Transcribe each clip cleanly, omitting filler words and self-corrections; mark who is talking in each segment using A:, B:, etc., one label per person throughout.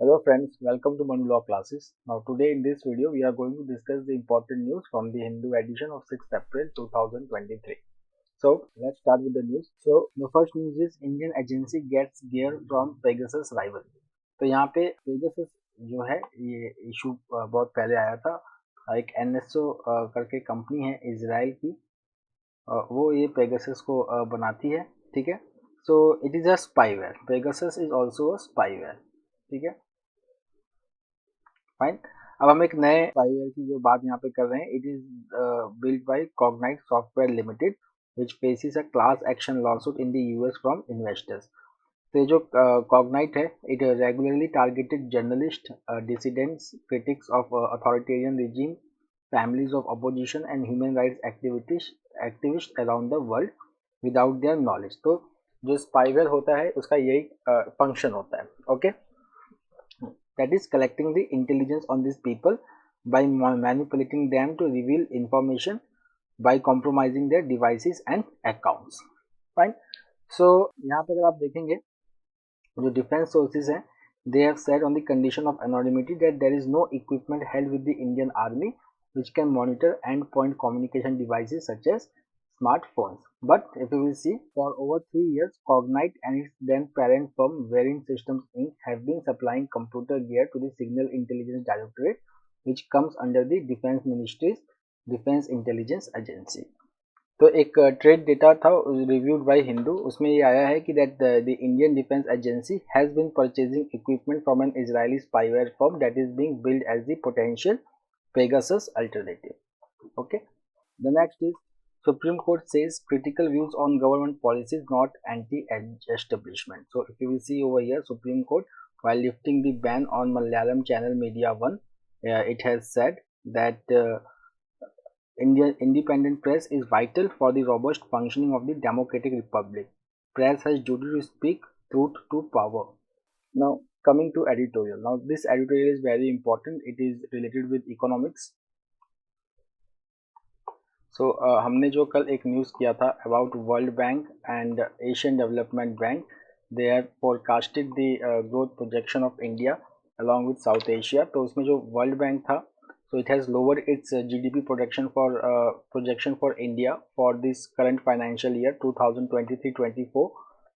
A: Hello friends, welcome to Manu Law Classes. Now today in this video we are going to discuss the important news from the Hindu edition of 6th April 2023. So let's start with the news. So the first news is Indian agency gets gear from Pegasus rival. तो यहाँ पे Pegasus जो है ये issue बहुत पहले आया था. एक NSO करके कंपनी है इजराइल की, वो ये Pegasus को बनाती है. ठीक है. So it is a spyware. Pegasus is also a spyware. ठीक है. फाइन. अब हम एक नए स्पाईवेयर की जो बात यहाँ पे कर रहे हैं. It is build by Cognyte software limited which faces a class action lawsuit in the US from investors. तो ये जो कॉग्नाइट है, it regularly targeted journalist, dissidents, critics of authoritarian regime, families of opposition and human rights activist around the world without their knowledge. तो जो spyware होता है उसका यही फंक्शन होता है. Okay. That is collecting the intelligence on these people by manipulating them to reveal information by compromising their devices and accounts. Fine. So यहाँ पे अगर आप देखेंगे जो defense sources हैं, they have said on the condition of anonymity that there is no equipment held with the Indian Army which can monitor endpoint communication devices such as smartphones. But if you will see, for over 3 years, Cognite and its then parent firm Varying Systems Inc. have been supplying computer gear to the Signal Intelligence Directorate, which comes under the Defense Ministry's Defense Intelligence Agency. तो एक trade data था reviewed by Hindu, उसमें ये आया है कि that the Indian defence agency has been purchasing equipment from an Israeli spyware firm that is being billed as the potential Pegasus alternative. Okay. The next is Supreme Court says critical views on government policies not anti-establishment. So if you will see over here, Supreme Court, while lifting the ban on Malayalam channel Media One, it has said that Indian independent press is vital for the robust functioning of the democratic republic. Press has duty to speak truth to power. Now coming to editorial. Now this editorial is very important. It is related with economics. So हमने जो कल एक news किया था about World Bank and Asian Development Bank, they have forecasted the growth projection of India along with South Asia. तो उसमें जो World Bank था, so it has lowered its GDP projection for India for this current financial year 2023-24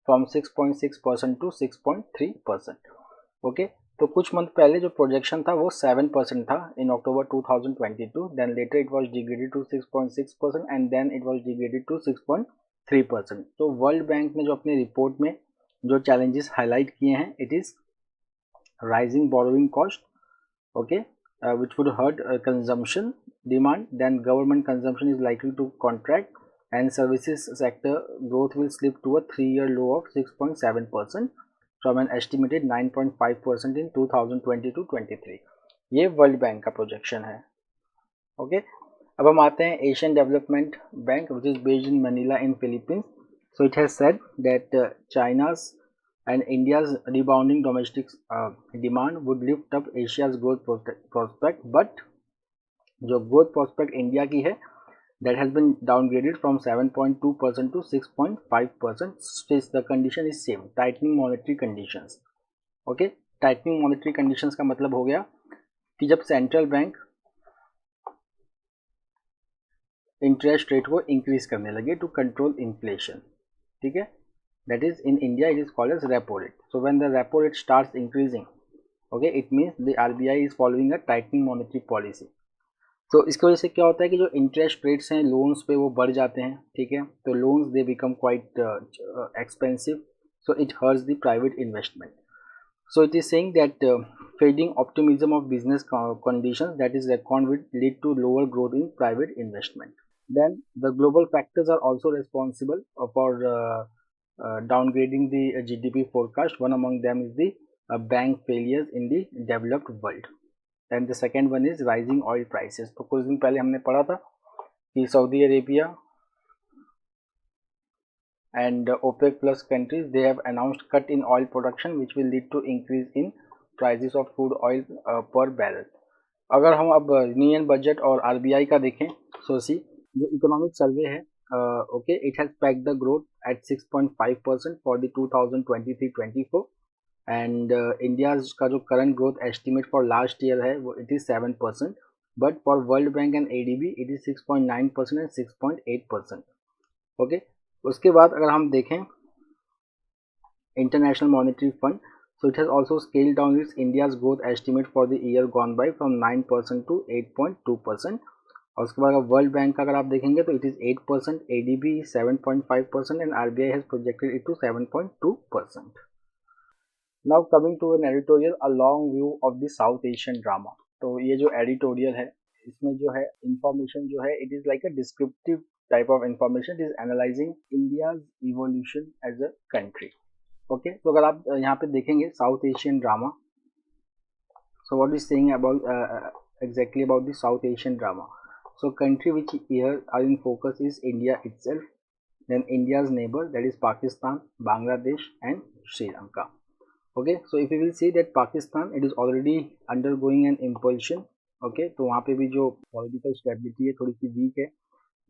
A: from 6.6% to 6.3%. Okay. तो कुछ month पहले जो projection था वो 7% था in October 2022. Then later it was degraded to 6.6% and then it was degraded to 6.3%. तो world bank ने जो अपनी रिपोर्ट में जो चैलेंजेस हाईलाइट किए हैं, it is rising borrowing cost, okay, which would hurt consumption demand. Then government consumption is likely to contract and services sector growth will slip to a 3-year low of 6.7% from an estimated 9.5% in 2022-23. ये world bank का projection है. Okay. अब हम आते हैं Asian Development bank which is based in Manila in Philippines. So it has said that चाइना's and India's rebounding domestic demand would lift up Asia's growth prospect, but जो growth prospect India की है, that has been downgraded from 7.2% to 6.5%. Since the condition is same, tightening monetary conditions. Okay, tightening monetary conditions का मतलब हो गया कि जब central bank interest rate को इंक्रीज करने लगे टू कंट्रोल इन्फ्लेशन. ठीक है. That is, in India it is called as repo rate. So when the repo rate starts increasing, okay, it means the RBI is following a tightening monetary policy. तो इसकी वजह से क्या होता है कि जो इंटरेस्ट रेट्स हैं लोन्स पे वो बढ़ जाते हैं. ठीक है. तो loans they become quite expensive, so it hurts the private investment. So it is saying that fading optimism of business conditions that is reckoned with lead to lower growth in private investment. Then the global factors are also responsible for downgrading the GDP forecast. One among them is the bank failures in the developed world. And the second one is rising oil prices. तो कुछ दिन पहले हमने पढ़ा था कि Saudi Arabia and OPEC plus countries, they have announced cut in oil production which will lead to increase in prices of crude oil per barrel. अगर हम अब यूनियन बजट और RBI का देखें, सो सी जो इकोनॉमिक सर्वे है, okay, it has pegged the growth at 6.5% for the 2023-24 and India का जो current growth estimate for last year है वो it is 7%, but for world Bank and ADB it is 6.9% and 6.8%। Okay, उसके बाद अगर हम देखें international monetary fund, so it has also scaled down its India's growth estimate for the year gone by from 9% to 8.2%। और उसके बाद world bank का अगर आप देखेंगे तो it is 8%, ADB 7.5% and RBI has projected it to 7.2%। Now coming to an editorial a long view of the South Asian drama. तो ये जो एडिटोरियल है इसमें जो है इंफॉर्मेशन जो है it is like a descriptive type of information, it is analysing India's evolution as a country. Okay, तो अगर आप यहाँ पे देखेंगे South Asian drama, so what is saying about exactly about the South Asian drama? So country which here are in focus is India itself, then India's neighbor that is Pakistan, Bangladesh and Sri Lanka। Okay, so if you will see that Pakistan it is already undergoing an impulsion। okay, तो वहाँ पे भी जो political stability है थोड़ी सी weak है।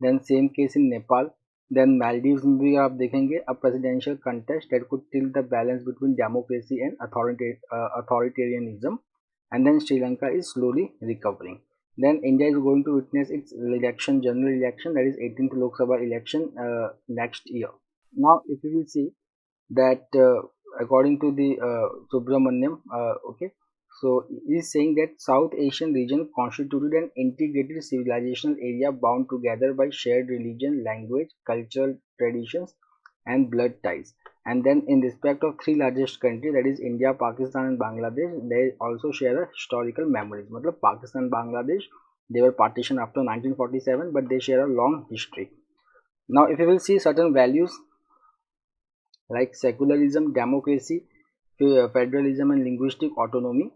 A: then same case in Nepal, then Maldives में भी आप देखेंगे a presidential contest that could tilt the balance between democracy and authoritarianism, and then Sri Lanka is slowly recovering। Then India is going to witness its election, general election, that is 18th Lok Sabha election next year। Now if you will see that according to the Subramaniam, okay, so he is saying that South Asian region constituted an integrated civilizational area bound together by shared religion, language, cultural traditions and blood ties। And then in respect of three largest countries, that is India, Pakistan and Bangladesh, they also share a historical memories। मतलब Pakistan, Bangladesh, they were partitioned after 1947, but they share a long history। Now if you will see certain values like secularism, democracy, federalism and linguistic autonomy,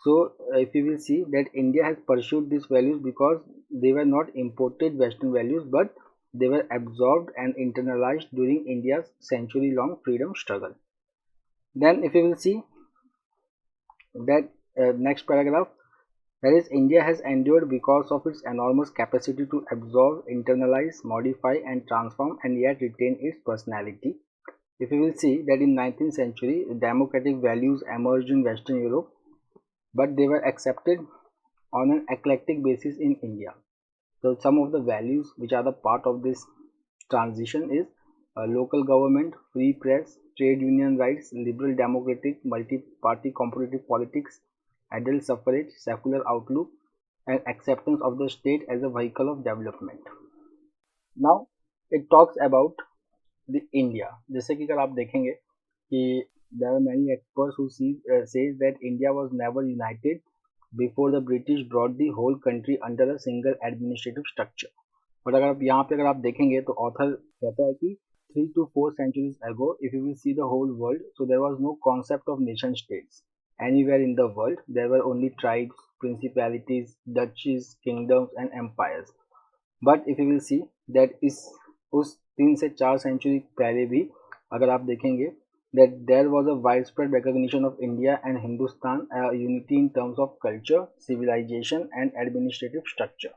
A: so if you will see that India has pursued these values because they were not imported Western values, but they were absorbed and internalized during India's century-long freedom struggle। Then if you will see that next paragraph, that is India has endured because of its enormous capacity to absorb, internalize, modify and transform and yet retain its personality। If you will see that in 19th century democratic values emerged in Western Europe, but they were accepted on an eclectic basis in India। So some of the values which are the part of this transition is local government, free press, trade union rights, liberal democratic, multi-party competitive politics, adult suffrage, secular outlook and acceptance of the state as a vehicle of development। Now it talks about the India। जैसे कि अगर आप देखेंगे कि there are many experts who says that India was never united before the British brought the whole country under a single administrative structure। but अगर आप यहाँ पे अगर आप देखेंगे तो author कहता है कि 3 to 4 centuries ago if you will see the whole world, so there was no concept of nation states anywhere in the world, there were only tribes, principalities, duchies, kingdoms and empires। But if you will see that इस उस 3 से 4 century पहले भी अगर आप देखेंगे that there was a wide spread recognition of India and Hindustan unity in terms of culture, civilisation and administrative structure.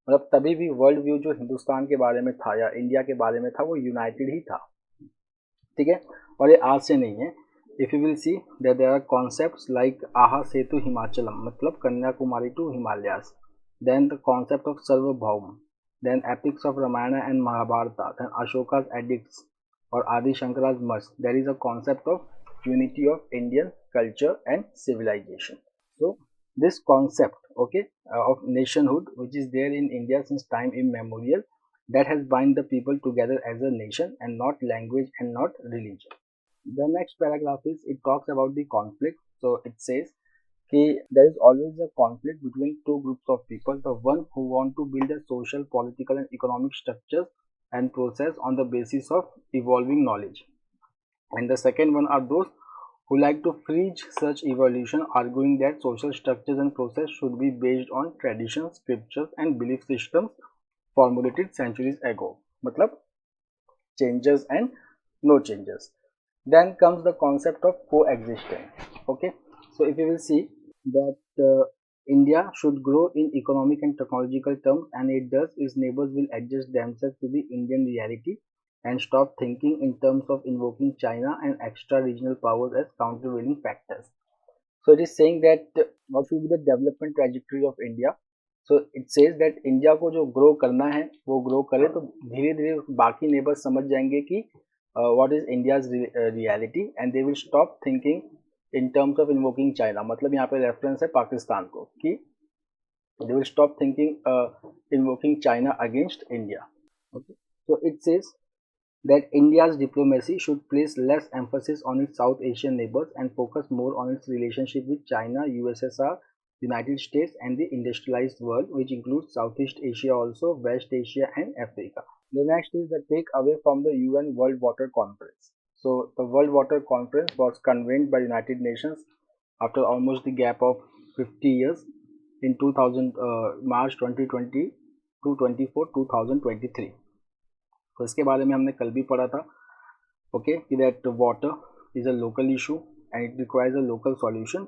A: मतलब तभी भी वर्ल्ड व्यू जो हिंदुस्तान के बारे में था या इंडिया के बारे में था वो यूनाइटेड ही था। ठीक है, और ये आज से नहीं है। If you will see that there are concepts like आहा सेतु हिमाचलम, मतलब Kanyakumari to Himalayas, then the concept of Sarvabhauma, then epics of Ramayana and Mahabharata, then Ashoka's edicts or Adi Shankara's must, there is a concept of unity of Indian culture and civilization। So this concept, okay, of nationhood which is there in India since time immemorial, that has bind the people together as a nation and not language and not religion। The next paragraph is it talks about the conflict। So it says there is always a conflict between two groups of people, the one who want to build a social, political and economic structures and process on the basis of evolving knowledge, and the second one are those who like to freeze such evolution, arguing that social structures and process should be based on traditions, scriptures and belief systems formulated centuries ago। मतलब changes and no changes। Then comes the concept of coexistence। okay, so if you will see that India should grow in economic and technological terms, and it does, its neighbors will adjust themselves to the Indian reality and stop thinking in terms of invoking China and extra regional powers as countervailing factors. So it is saying that what should be the development trajectory of India. So it says that India को जो grow करना है वो grow करे तो धीरे धीरे बाकी नेबर्स समझ जाएंगे कि what is India's reality and they will stop thinking in terms of invoking China. मतलब यहाँ पे रेफरेंस है पाकिस्तान को कि they will stop thinking invoking China against India. Okay. So it says that India's diplomacy should place less emphasis on its South Asian neighbors and focus more on its relationship with China, USSR, United States and the industrialized world, which includes Southeast Asia also, West Asia and Africa. The next is the takeaway from the UN World Water Conference. So the World Water Conference was convened by United Nations after almost the gap of 50 years in March 2020 to 2023. तो इसके बारे में हमने कल भी पढ़ा था okay कि that water is a local issue and it requires a local solution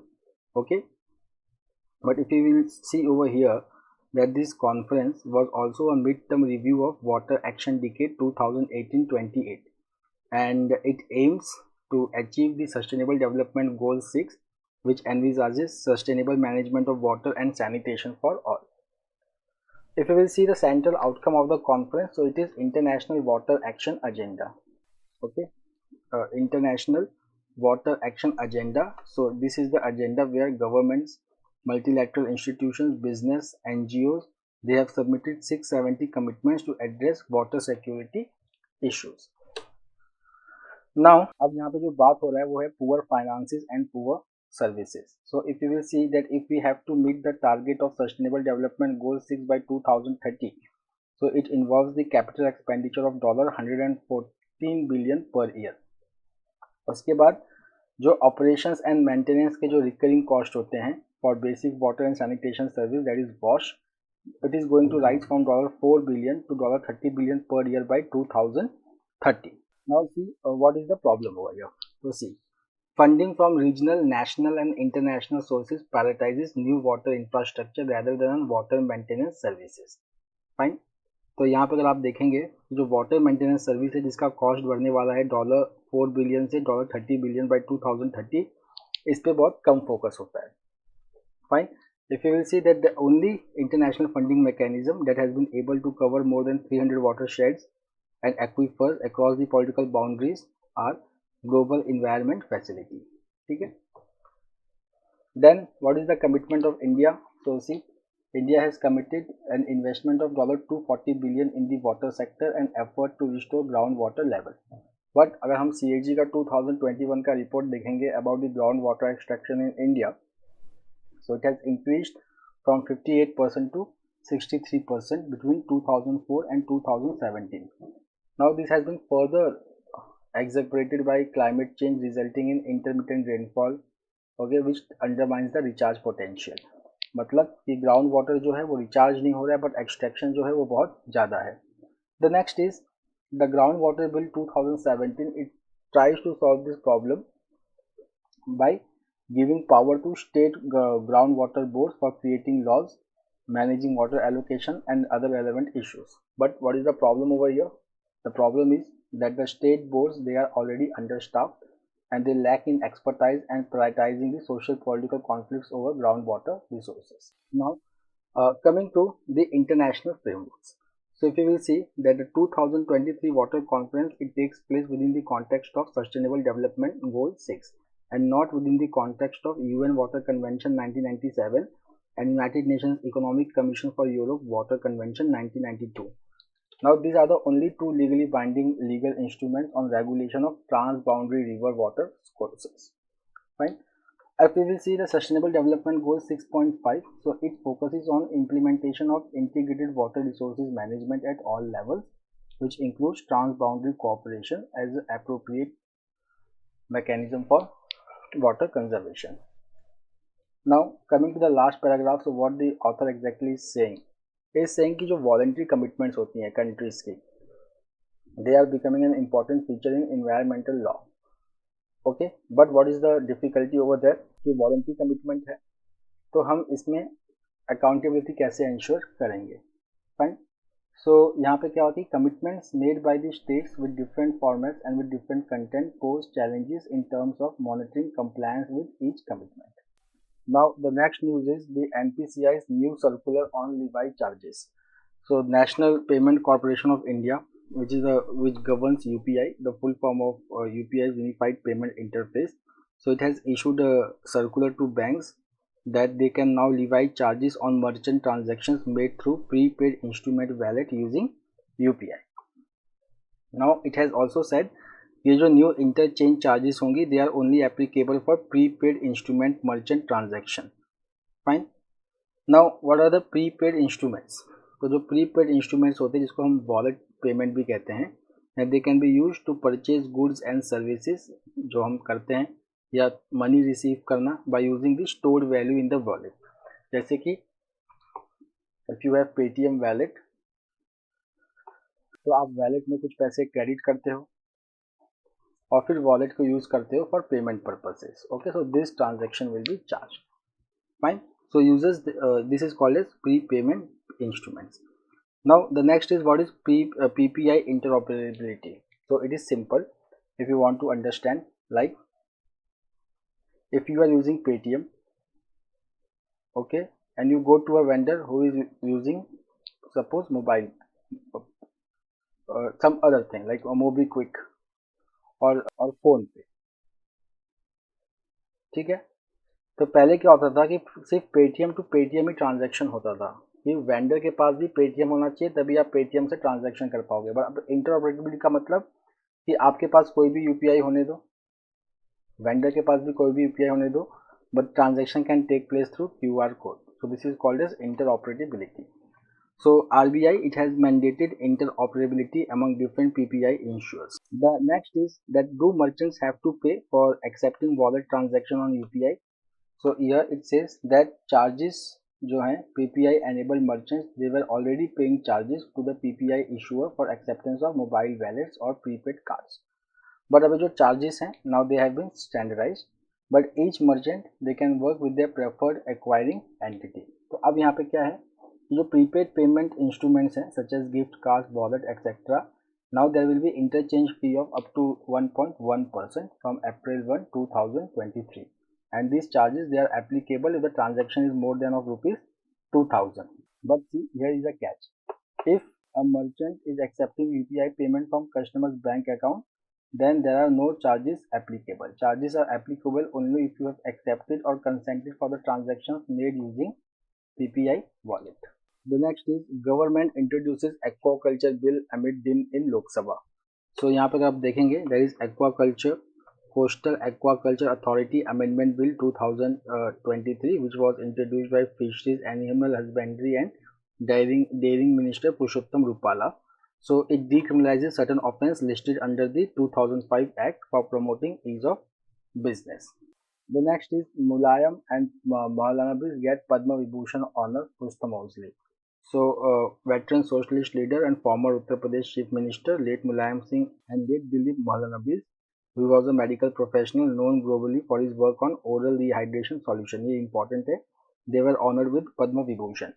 A: okay but if you will C over here that this conference was also a mid term review of water action decade 2018-28 and it aims to achieve the sustainable development goal 6 which envisages sustainable management of water and sanitation for all. If you will see the central outcome of the conference, so it is International Water Action Agenda. Okay, International Water Action Agenda. So this is the agenda where governments, multilateral institutions, business, NGOs, they have submitted 670 commitments to address water security issues. Now, अब यहाँ पे जो बात हो रहा है वो है poor finances and poor services. So if you will see that if we have to meet the target of sustainable development goal 6 by 2030, so it involves the capital expenditure of $114 billion per year. उसके बाद जो operations and maintenance के जो recurring cost होते हैं for basic water and sanitation service, that is WASH, it is going to rise from $4 billion to $30 billion per year by 2030. Now see what is the problem over here. So see, funding from regional, national and international sources prioritizes new water infrastructure rather than water maintenance services. Fine. तो यहाँ पर अगर आप देखेंगे जो water maintenance service है जिसका cost बढ़ने वाला है $4 बिलियन से $30 बिलियन बाय 2030, इस पे बहुत कम फोकस होता है. Fine. If you will see that the only international funding mechanism that has been able to cover more than 300 watersheds and aquifers across the political boundaries are Global Environment Facility. ठीक है. Then what is the commitment of India? So see, India has committed an investment of $240 billion in the water sector and effort to restore groundwater level. But अगर हम CAG का 2021 का report देखेंगे about the groundwater extraction in India, so it has increased from 58% to 63% between 2004 and 2017. Now this has been further exacerbated by climate change resulting in intermittent rainfall, okay, which undermines the recharge potential. मतलब कि ground water जो है वो recharge नहीं हो रहा है but extraction जो है वो बहुत ज़्यादा है. The next is the ground water bill 2017. It tries to solve this problem by giving power to state groundwater boards for creating laws, managing water allocation and other relevant issues. But what is the problem over here? The problem is that the state boards, they are already understaffed and they lack in expertise and prioritizing the social political conflicts over groundwater resources. Now, coming to the international frameworks. So if you will see that the 2023 water conference, it takes place within the context of Sustainable Development Goal 6 and not within the context of UN Water Convention 1997 and United Nations Economic Commission for Europe Water Convention 1992. Now these are the only two legally binding legal instruments on regulation of transboundary river water courses. Fine. If we will see the Sustainable Development Goal 6.5, so it focuses on implementation of integrated water resources management at all levels, which includes transboundary cooperation as an appropriate mechanism for water conservation. Now coming to the last paragraph, so what the author exactly is saying कि जो voluntary commitments होती हैं countries की, they are becoming an important feature in environmental law. Okay, but what is the difficulty over there कि voluntary commitment है तो हम इसमें accountability कैसे ensure करेंगे. Fine. सो यहाँ पे क्या होती है, commitments made by the states with different formats and with different content pose challenges in terms of monitoring compliance with each commitment. Now the next news is the NPCI's new circular on levy charges. So National Payment Corporation of India, which governs UPI, the full form of UPI's Unified Payment Interface. So it has issued a circular to banks that they can now levy charges on merchant transactions made through prepaid instrument wallet using UPI. Now it has also said ये जो new interchange charges होंगी they are only applicable for prepaid instrument merchant transaction. Fine. Now what are the prepaid instruments. तो जो prepaid instruments होते हैं जिसको हम wallet payment भी कहते हैं, they can be use to purchase goods and services जो हम करते हैं, या मनी रिसीव करना by using the stored value in the wallet. जैसे कि if you have Paytm wallet, तो आप वैलेट में कुछ पैसे क्रेडिट करते हो और फिर वॉलेट को यूज करते हो for payment purposes. Okay, so this transaction will be charge. Fine. So users, this is called as pre payment instruments. Now the next is what is PPI interoperability. So it is simple if you want to understand. Like if you are using Paytm, okay, and you go to a vendor who is using suppose mobile, some other thing like a MobiKwik और phone पे. ठीक है. तो पहले क्या होता था कि सिर्फ पेटीएम टू पेटीएम ही ट्रांजैक्शन होता था, कि वेंडर के पास भी पेटीएम होना चाहिए तभी आप पेटीएम से ट्रांजैक्शन कर पाओगे. बट अब इंटरऑपरेबिलिटी का मतलब कि आपके पास कोई भी यूपीआई होने दो, वेंडर के पास भी कोई भी यूपीआई होने दो, but transaction can take place through QR code. So this is called as interoperability. So RBI, it has mandated interoperability among different PPI issuers. The next is that do merchants have to pay for accepting wallet transaction on UPI? So here it says that charges जो हैं PPI enabled merchants, they were already paying charges to the PPI issuer for acceptance of mobile wallets or prepaid cards. But अभी जो charges हैं now they have been standardized, but each merchant they can work with their preferred acquiring entity. तो अब यहाँ पे क्या है, जो प्रीपेड पेमेंट इंस्ट्रूमेंट्स हैं such as gift card, wallet etcetera, now there will be interchange fee of up to 1.1% from April 1, 2023, and this charges they are applicable if the transaction is more than of ₹2000. But see here is a catch. If a merchant is accepting UPI payment from customers bank account, then there are no charges applicable. Charges are applicable only if you have accepted or consented for the transactions made using PPI wallet. The next is government introduces aquaculture bill amid din in Lok Sabha. So यहाँ पर आप देखेंगे there is aquaculture, coastal aquaculture authority amendment bill 2023 which was introduced by fisheries, animal husbandry and dairying minister Purushottam Rupala. So it decriminalizes certain offence listed under the 2005 act for promoting ease of business. The next is Mulayam and Maulana get Padma Vibhushan honor posthumously. So, veteran socialist leader and former Uttar Pradesh Chief Minister late Mulayam Singh and late Dilip Maulana, who was a medical professional known globally for his work on oral rehydration solution. ये important है. They were honored with Padma Vibhushan.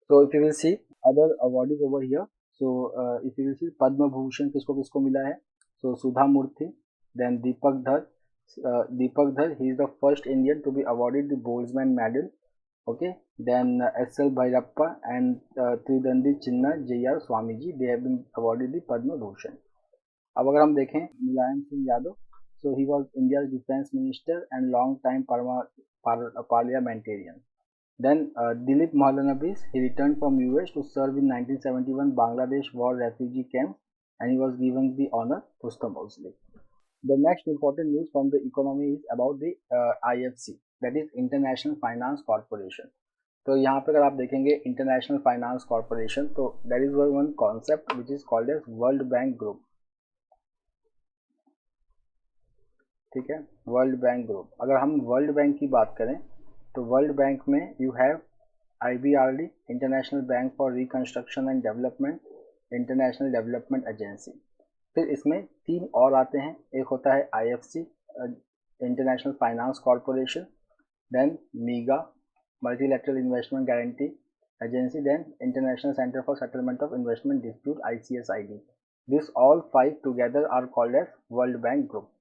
A: So, if you will see other awardees over here, so if you will see Padma Bhushan किसको किसको मिला है? So, Sudha Murthy, then Deepak Dhar. He is the first Indian to be awarded the Boltzmann Medal. Okay, then S.L. Bhairappa and Tridandi Chinna J.R. Swamiji, they have been awarded the Padma Bhushan. अब अगर हम देखें Mulayam Singh Yadav, so he was India's defense minister and long time parliamentarian. Then Dilip Maulana, he returned from US to serve in 1971 Bangladesh war refugee camp and he was given the honor posthumously. The next important news from the economy is about the IFC, that is International Finance Corporation. तो यहाँ पे अगर आप देखेंगे International finance Corporation, तो that is one concept which is called as World Bank Group. ठीक है, world Bank group. अगर हम वर्ल्ड बैंक की बात करें तो वर्ल्ड बैंक में you have IBRD, international bank for reconstruction and development, international development agency. फिर इसमें 3 और आते हैं. एक होता है IFC, international finance corporation, then MIGA, multilateral investment guarantee Agency, then International Center for Settlement of Investment Dispute ICSID. This all five together are called as World Bank Group.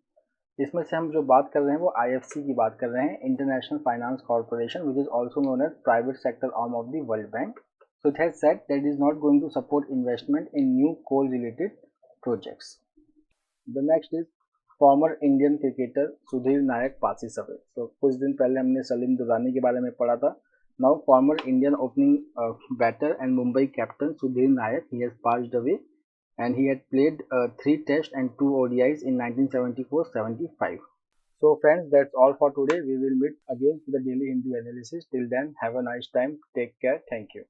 A: इसमें से हम जो बात कर रहे हैं वो IFC की बात कर रहे हैं, International finance Corporation, which is also known as private sector arm of the World Bank. So it has said that it is not going to support investment in new coal-related projects. The next is former Indian cricketer Sudhir Naik passes away. So कुछ दिन पहले हमने सलीम दुरानी के बारे में पढ़ा था. Now former Indian opening batter and Mumbai captain Sudhir Nayak, he has passed away, and he had played 3 tests and 2 ODIs in 1974-75. So friends, that's all for today. We will meet again for the daily Hindu analysis. Till then, have a nice time. Take care. Thank you.